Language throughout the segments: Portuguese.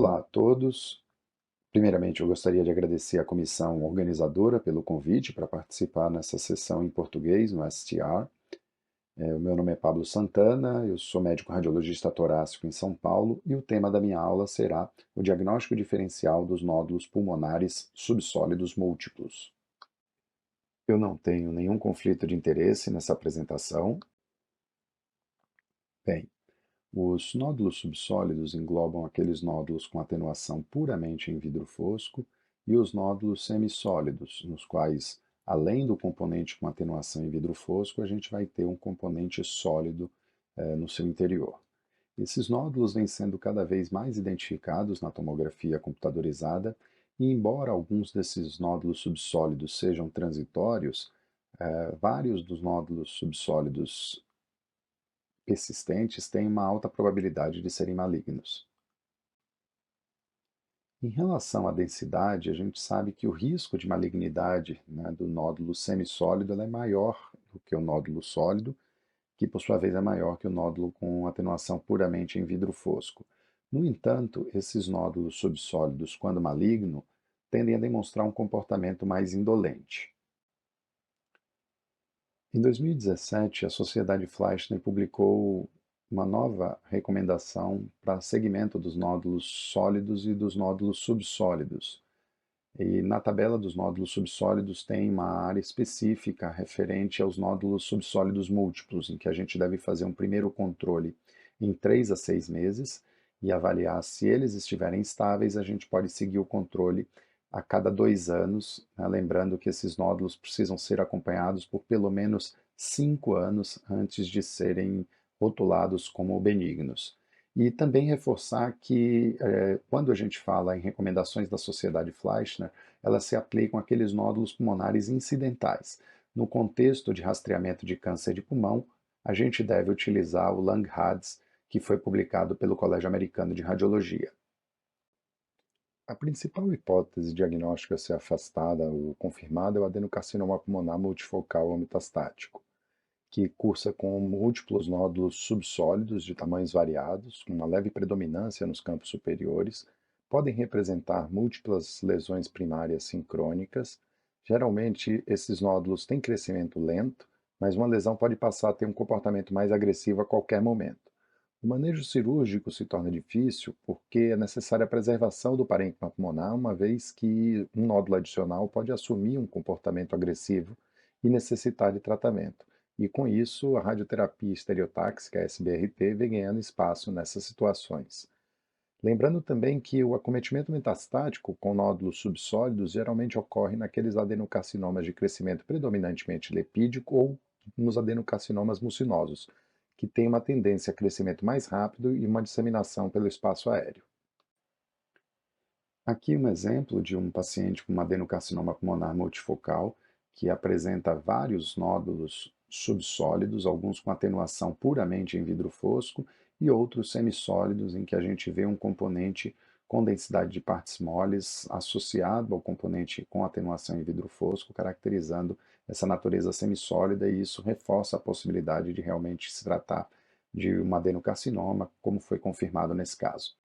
Olá a todos. Primeiramente, eu gostaria de agradecer à comissão organizadora pelo convite para participar nessa sessão em português no STR. O meu nome é Pablo Santana, eu sou médico radiologista torácico em São Paulo e o tema da minha aula será o diagnóstico diferencial dos nódulos pulmonares subsólidos múltiplos. Eu não tenho nenhum conflito de interesse nessa apresentação. Bem, os nódulos subsólidos englobam aqueles nódulos com atenuação puramente em vidro fosco e os nódulos semissólidos, nos quais, além do componente com atenuação em vidro fosco, a gente vai ter um componente sólido no seu interior. Esses nódulos vêm sendo cada vez mais identificados na tomografia computadorizada e, embora alguns desses nódulos subsólidos sejam transitórios, vários dos nódulos subsólidos persistentes têm uma alta probabilidade de serem malignos. Em relação à densidade, a gente sabe que o risco de malignidade, né, do nódulo semissólido é maior do que o nódulo sólido, que por sua vez é maior que o nódulo com atenuação puramente em vidro fosco. No entanto, esses nódulos subsólidos, quando maligno, tendem a demonstrar um comportamento mais indolente. Em 2017, a Sociedade Fleischner publicou uma nova recomendação para segmento dos nódulos sólidos e dos nódulos subsólidos. E na tabela dos nódulos subsólidos tem uma área específica referente aos nódulos subsólidos múltiplos, em que a gente deve fazer um primeiro controle em 3 a 6 meses e avaliar se eles estiverem estáveis, a gente pode seguir o controle a cada 2 anos, né? Lembrando que esses nódulos precisam ser acompanhados por pelo menos 5 anos antes de serem rotulados como benignos. E também reforçar que, quando a gente fala em recomendações da Sociedade Fleischner, elas se aplicam àqueles nódulos pulmonares incidentais. No contexto de rastreamento de câncer de pulmão, a gente deve utilizar o Langhans, que foi publicado pelo Colégio Americano de Radiologia. A principal hipótese diagnóstica a ser afastada ou confirmada é o adenocarcinoma pulmonar multifocal ou metastático, que cursa com múltiplos nódulos subsólidos de tamanhos variados, com uma leve predominância nos campos superiores, podem representar múltiplas lesões primárias sincrônicas. Geralmente, esses nódulos têm crescimento lento, mas uma lesão pode passar a ter um comportamento mais agressivo a qualquer momento. O manejo cirúrgico se torna difícil porque é necessária a preservação do parênquima pulmonar, uma vez que um nódulo adicional pode assumir um comportamento agressivo e necessitar de tratamento. E com isso, a radioterapia estereotáxica, a SBRT, vem ganhando espaço nessas situações. Lembrando também que o acometimento metastático com nódulos subsólidos geralmente ocorre naqueles adenocarcinomas de crescimento predominantemente lipídico ou nos adenocarcinomas mucinosos, que têm uma tendência a crescimento mais rápido e uma disseminação pelo espaço aéreo. Aqui um exemplo de um paciente com adenocarcinoma pulmonar multifocal, que apresenta vários nódulos subsólidos, alguns com atenuação puramente em vidro fosco e outros semissólidos, em que a gente vê um componente com densidade de partes moles associado ao componente com atenuação em vidro fosco, caracterizando essa natureza semissólida, e isso reforça a possibilidade de realmente se tratar de um adenocarcinoma, como foi confirmado nesse caso.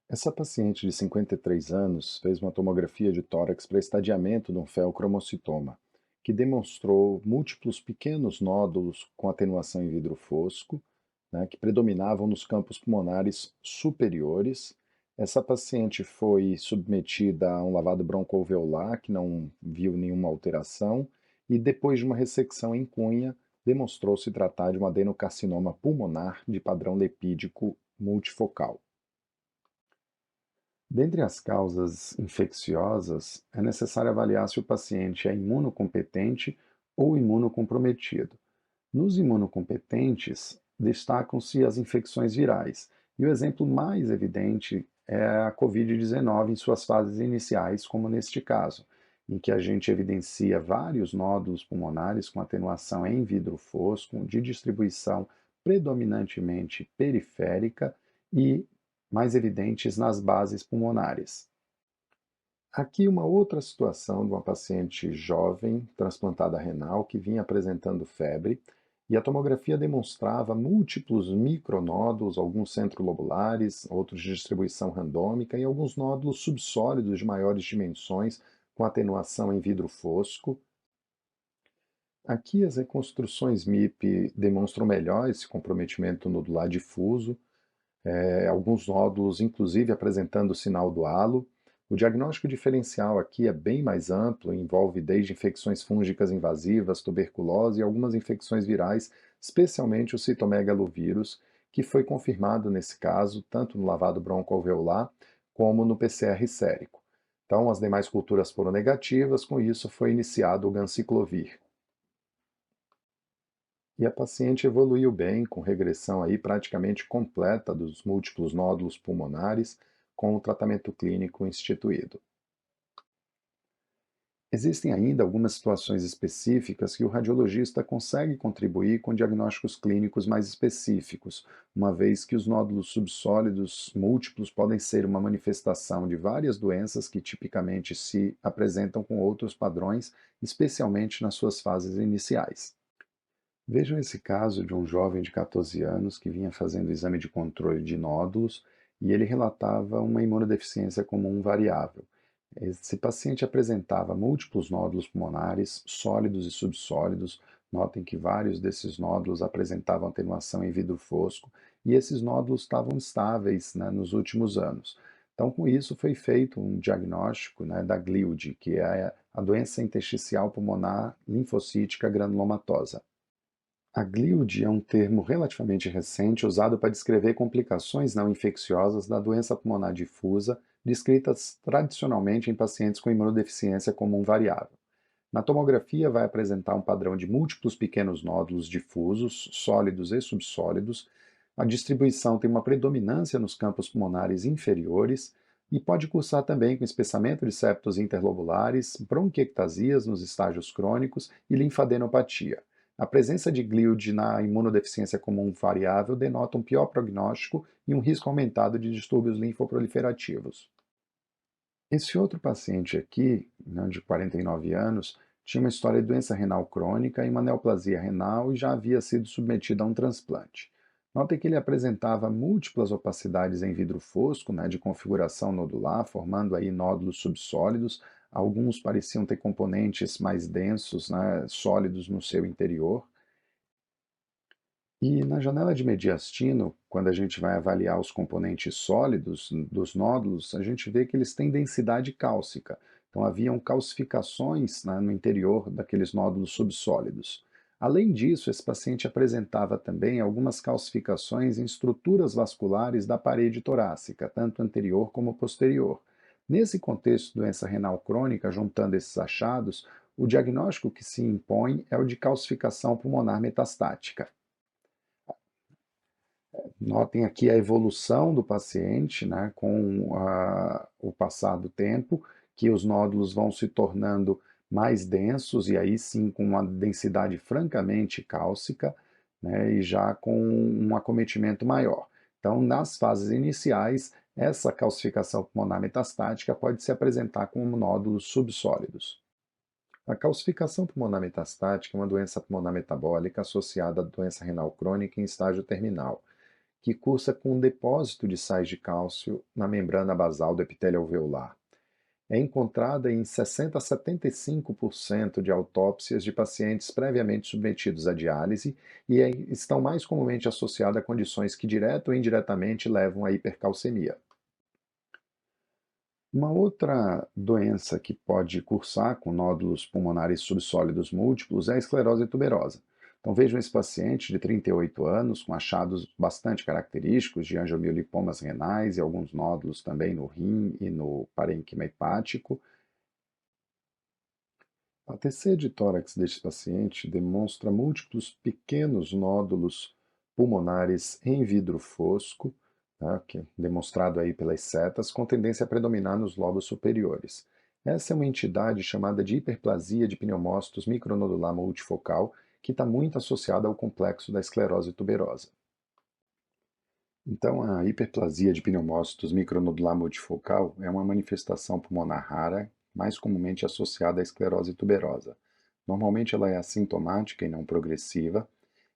Essa paciente de 53 anos fez uma tomografia de tórax para estadiamento de um feocromocitoma, que demonstrou múltiplos pequenos nódulos com atenuação em vidro fosco, né, que predominavam nos campos pulmonares superiores. Essa paciente foi submetida a um lavado broncoalveolar, que não viu nenhuma alteração, e depois de uma ressecção em cunha, demonstrou se tratar de um adenocarcinoma pulmonar de padrão lipídico multifocal. Dentre as causas infecciosas, é necessário avaliar se o paciente é imunocompetente ou imunocomprometido. Nos imunocompetentes, destacam-se as infecções virais, e o exemplo mais evidente é a Covid-19 em suas fases iniciais, como neste caso, em que a gente evidencia vários nódulos pulmonares com atenuação em vidro fosco, de distribuição predominantemente periférica e mais evidentes nas bases pulmonares. Aqui uma outra situação de uma paciente jovem, transplantada renal, que vinha apresentando febre. E a tomografia demonstrava múltiplos micronódulos, alguns centrolobulares, outros de distribuição randômica e alguns nódulos subsólidos de maiores dimensões com atenuação em vidro fosco. Aqui as reconstruções MIP demonstram melhor esse comprometimento nodular difuso, alguns nódulos inclusive apresentando o sinal do halo. O diagnóstico diferencial aqui é bem mais amplo, envolve desde infecções fúngicas invasivas, tuberculose e algumas infecções virais, especialmente o citomegalovírus, que foi confirmado nesse caso tanto no lavado broncoalveolar como no PCR sérico. Então, as demais culturas foram negativas, com isso foi iniciado o ganciclovir. E a paciente evoluiu bem, com regressão aí praticamente completa dos múltiplos nódulos pulmonares, com o tratamento clínico instituído. Existem ainda algumas situações específicas que o radiologista consegue contribuir com diagnósticos clínicos mais específicos, uma vez que os nódulos subsólidos múltiplos podem ser uma manifestação de várias doenças que tipicamente se apresentam com outros padrões, especialmente nas suas fases iniciais. Vejam esse caso de um jovem de 14 anos que vinha fazendo exame de controle de nódulos e ele relatava uma imunodeficiência comum variável. Esse paciente apresentava múltiplos nódulos pulmonares, sólidos e subsólidos. Notem que vários desses nódulos apresentavam atenuação em vidro fosco e esses nódulos estavam estáveis, né, nos últimos anos. Então, com isso, foi feito um diagnóstico, né, da GLIUD, que é a doença intersticial pulmonar linfocítica granulomatosa. A glíode é um termo relativamente recente usado para descrever complicações não infecciosas da doença pulmonar difusa, descritas tradicionalmente em pacientes com imunodeficiência comum variável. Na tomografia, vai apresentar um padrão de múltiplos pequenos nódulos difusos, sólidos e subsólidos. A distribuição tem uma predominância nos campos pulmonares inferiores e pode cursar também com espessamento de septos interlobulares, bronquiectasias nos estágios crônicos e linfadenopatia. A presença de glíode na imunodeficiência comum variável denota um pior prognóstico e um risco aumentado de distúrbios linfoproliferativos. Esse outro paciente aqui, né, de 49 anos, tinha uma história de doença renal crônica e uma neoplasia renal e já havia sido submetido a um transplante. Notem que ele apresentava múltiplas opacidades em vidro fosco, né, de configuração nodular, formando aí nódulos subsólidos. Alguns pareciam ter componentes mais densos, né, sólidos no seu interior. E na janela de mediastino, quando a gente vai avaliar os componentes sólidos dos nódulos, a gente vê que eles têm densidade cálcica. Então, haviam calcificações, né, no interior daqueles nódulos subsólidos. Além disso, esse paciente apresentava também algumas calcificações em estruturas vasculares da parede torácica, tanto anterior como posterior. Nesse contexto de doença renal crônica, juntando esses achados, o diagnóstico que se impõe é o de calcificação pulmonar metastática. Notem aqui a evolução do paciente, né, com o passar do tempo, que os nódulos vão se tornando mais densos e aí sim com uma densidade francamente cálcica, né, e já com um acometimento maior. Então, nas fases iniciais, essa calcificação pulmonar metastática pode se apresentar como nódulos subsólidos. A calcificação pulmonar metastática é uma doença pulmonar metabólica associada à doença renal crônica em estágio terminal que cursa com um depósito de sais de cálcio na membrana basal do epitélio alveolar. É encontrada em 60 a 75% de autópsias de pacientes previamente submetidos à diálise e estão mais comumente associadas a condições que direta ou indiretamente levam à hipercalcemia. Uma outra doença que pode cursar com nódulos pulmonares subsólidos múltiplos é a esclerose tuberosa. Então vejam esse paciente de 38 anos com achados bastante característicos de angiomiolipomas renais e alguns nódulos também no rim e no parênquima hepático. A TC de tórax deste paciente demonstra múltiplos pequenos nódulos pulmonares em vidro fosco, tá, que é demonstrado aí pelas setas, com tendência a predominar nos lobos superiores. Essa é uma entidade chamada de hiperplasia de pneumócitos micronodular multifocal, que está muito associada ao complexo da esclerose tuberosa. Então, a hiperplasia de pneumócitos micronodular multifocal é uma manifestação pulmonar rara, mais comumente associada à esclerose tuberosa. Normalmente ela é assintomática e não progressiva,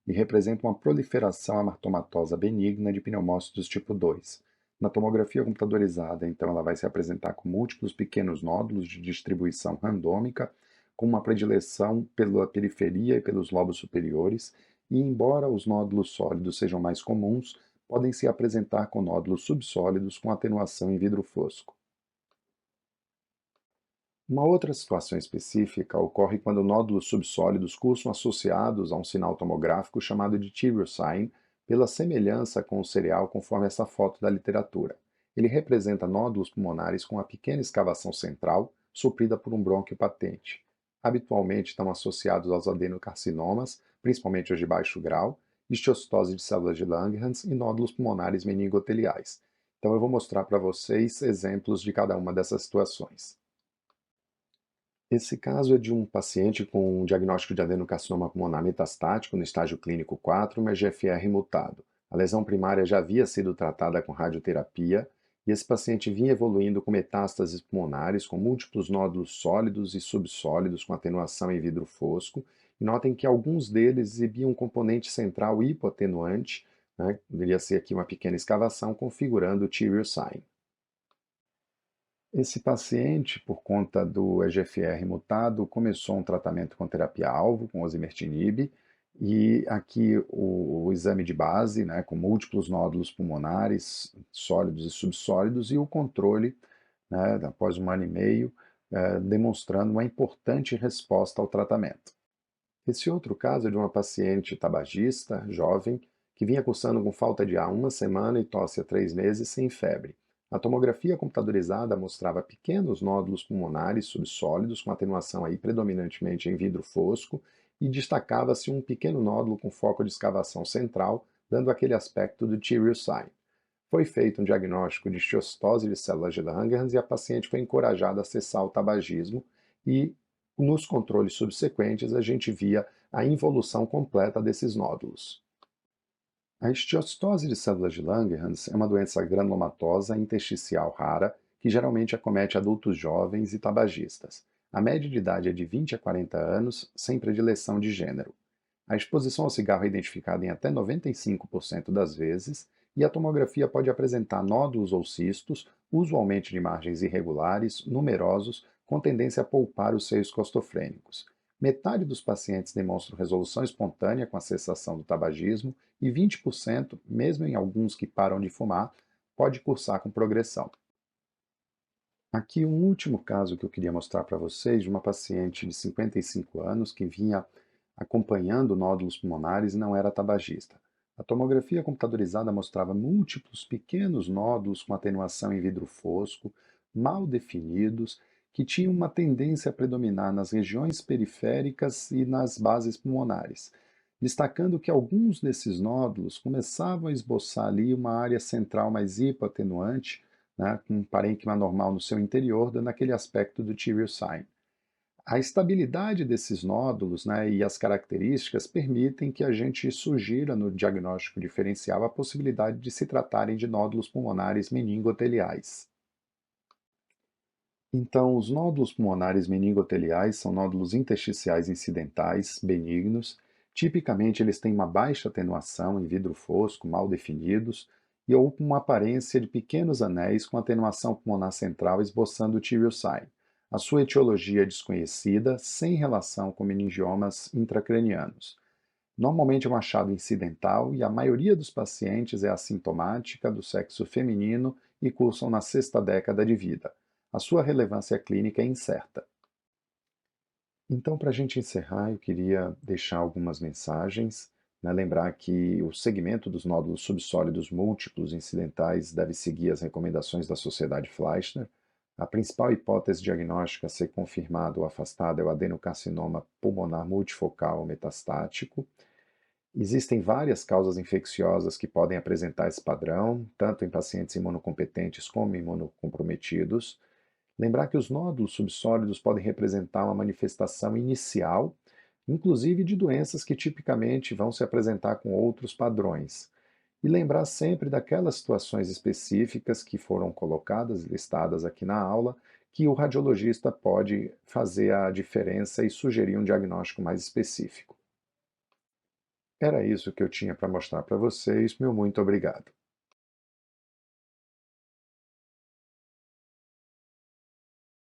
e representa uma proliferação amartomatosa benigna de pneumócitos tipo 2. Na tomografia computadorizada, então, ela vai se apresentar com múltiplos pequenos nódulos de distribuição randômica, com uma predileção pela periferia e pelos lobos superiores, e embora os nódulos sólidos sejam mais comuns, podem se apresentar com nódulos subsólidos com atenuação em vidro fosco. Uma outra situação específica ocorre quando nódulos subsólidos cursam associados a um sinal tomográfico chamado de tyrosine, pela semelhança com o cereal conforme essa foto da literatura. Ele representa nódulos pulmonares com uma pequena escavação central, suprida por um brônquio patente. Habitualmente estão associados aos adenocarcinomas, principalmente os de baixo grau, histiocytose de células de Langerhans e nódulos pulmonares meningoteliais. Então eu vou mostrar para vocês exemplos de cada uma dessas situações. Esse caso é de um paciente com um diagnóstico de adenocarcinoma pulmonar metastático no estágio clínico 4, mas GFR mutado. A lesão primária já havia sido tratada com radioterapia e esse paciente vinha evoluindo com metástases pulmonares, com múltiplos nódulos sólidos e subsólidos com atenuação em vidro fosco. E notem que alguns deles exibiam um componente central hipoatenuante, né? Poderia ser aqui uma pequena escavação configurando o tyrosine. Esse paciente, por conta do EGFR mutado, começou um tratamento com terapia-alvo, com osimertinib, e aqui o exame de base, né, com múltiplos nódulos pulmonares, sólidos e subsólidos, e o controle, né, após um ano e meio, demonstrando uma importante resposta ao tratamento. Esse outro caso é de uma paciente tabagista, jovem, que vinha cursando com falta de ar uma semana e tosse há 3 meses sem febre. A tomografia computadorizada mostrava pequenos nódulos pulmonares subsólidos com atenuação aí predominantemente em vidro fosco e destacava-se um pequeno nódulo com foco de escavação central, dando aquele aspecto do tyrosine. Foi feito um diagnóstico de histiocytose de células de Langerhans e a paciente foi encorajada a cessar o tabagismo e, nos controles subsequentes, a gente via a involução completa desses nódulos. A histiocytose de células de Langerhans é uma doença granulomatosa intersticial rara que geralmente acomete adultos jovens e tabagistas. A média de idade é de 20 a 40 anos, sem predileção de gênero. A exposição ao cigarro é identificada em até 95% das vezes, e a tomografia pode apresentar nódulos ou cistos, usualmente de margens irregulares, numerosos, com tendência a poupar os seios costofrênicos. Metade dos pacientes demonstram resolução espontânea com a cessação do tabagismo e 20%, mesmo em alguns que param de fumar, pode cursar com progressão. Aqui um último caso que eu queria mostrar para vocês de uma paciente de 55 anos que vinha acompanhando nódulos pulmonares e não era tabagista. A tomografia computadorizada mostrava múltiplos pequenos nódulos com atenuação em vidro fosco, mal definidos, que tinham uma tendência a predominar nas regiões periféricas e nas bases pulmonares, destacando que alguns desses nódulos começavam a esboçar ali uma área central mais hipoatenuante, né, com um parênquima normal no seu interior, dando aquele aspecto do tyrosine. A estabilidade desses nódulos, né, e as características permitem que a gente sugira no diagnóstico diferencial a possibilidade de se tratarem de nódulos pulmonares meningoteliais. Então, os nódulos pulmonares meningoteliais são nódulos intersticiais incidentais, benignos. Tipicamente, eles têm uma baixa atenuação em vidro fosco, mal definidos, e ou com uma aparência de pequenos anéis com atenuação pulmonar central esboçando o tyrosine. A sua etiologia é desconhecida, sem relação com meningiomas intracranianos. Normalmente é um achado incidental e a maioria dos pacientes é assintomática, do sexo feminino e cursam na sexta década de vida. A sua relevância clínica é incerta. Então, para a gente encerrar, eu queria deixar algumas mensagens, né? Lembrar que o segmento dos nódulos subsólidos múltiplos incidentais deve seguir as recomendações da Sociedade Fleischner. A principal hipótese diagnóstica a ser confirmada ou afastada é o adenocarcinoma pulmonar multifocal metastático. Existem várias causas infecciosas que podem apresentar esse padrão, tanto em pacientes imunocompetentes como imunocomprometidos. Lembrar que os nódulos subsólidos podem representar uma manifestação inicial, inclusive de doenças que tipicamente vão se apresentar com outros padrões. E lembrar sempre daquelas situações específicas que foram colocadas, listadas aqui na aula, que o radiologista pode fazer a diferença e sugerir um diagnóstico mais específico. Era isso que eu tinha para mostrar para vocês. Meu muito obrigado.